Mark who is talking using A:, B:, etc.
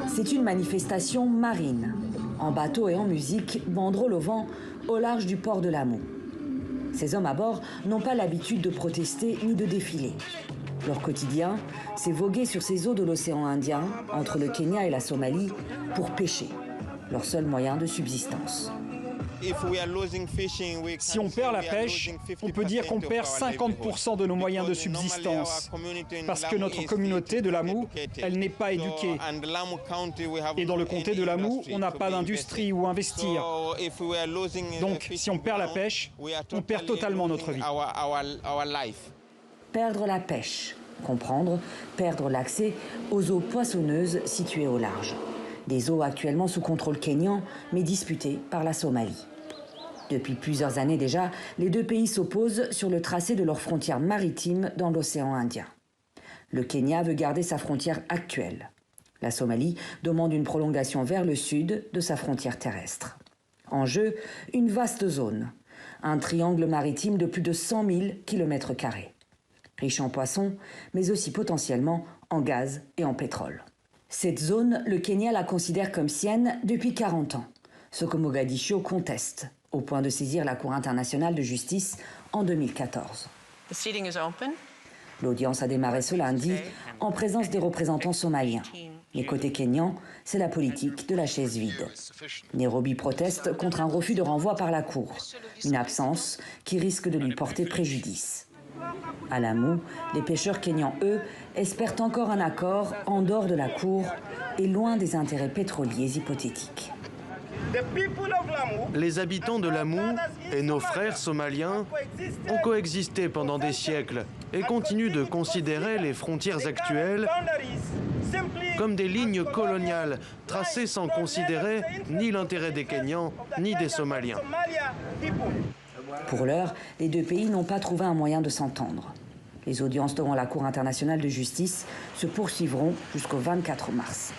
A: C'est une manifestation marine, en bateau et en musique, banderole au vent, au large du port de Lamu. Ces hommes à bord n'ont pas l'habitude de protester ni de défiler. Leur quotidien, c'est voguer sur ces eaux de l'océan Indien, entre le Kenya et la Somalie, pour pêcher, leur seul moyen de subsistance.
B: Si on perd la pêche, on peut dire qu'on perd 50% de nos moyens de subsistance. Parce que notre communauté de Lamu, elle n'est pas éduquée. Et dans le comté de Lamu, on n'a pas d'industrie où investir. Donc, si on perd la pêche, on perd totalement notre vie.
A: Perdre la pêche, comprendre, perdre l'accès aux eaux poissonneuses situées au large. Des eaux actuellement sous contrôle kényan, mais disputées par la Somalie. Depuis plusieurs années déjà, les deux pays s'opposent sur le tracé de leurs frontières maritimes dans l'océan Indien. Le Kenya veut garder sa frontière actuelle. La Somalie demande une prolongation vers le sud de sa frontière terrestre. En jeu, une vaste zone, un triangle maritime de plus de 100 000 km², riche en poissons, mais aussi potentiellement en gaz et en pétrole. Cette zone, le Kenya la considère comme sienne depuis 40 ans, ce que Mogadiscio conteste, au point de saisir la Cour internationale de justice en 2014. L'audience a démarré ce lundi en présence des représentants somaliens. Mais côté kényan, c'est la politique de la chaise vide. Nairobi proteste contre un refus de renvoi par la Cour, une absence qui risque de lui porter préjudice. À Lamu, les pêcheurs kényans, eux, espèrent encore un accord en dehors de la Cour et loin des intérêts pétroliers hypothétiques.
C: Les habitants de Lamu et nos frères somaliens ont coexisté pendant des siècles et continuent de considérer les frontières actuelles comme des lignes coloniales tracées sans considérer ni l'intérêt des Kenyans ni des Somaliens.
A: Pour l'heure, les deux pays n'ont pas trouvé un moyen de s'entendre. Les audiences devant la Cour internationale de justice se poursuivront jusqu'au 24 mars.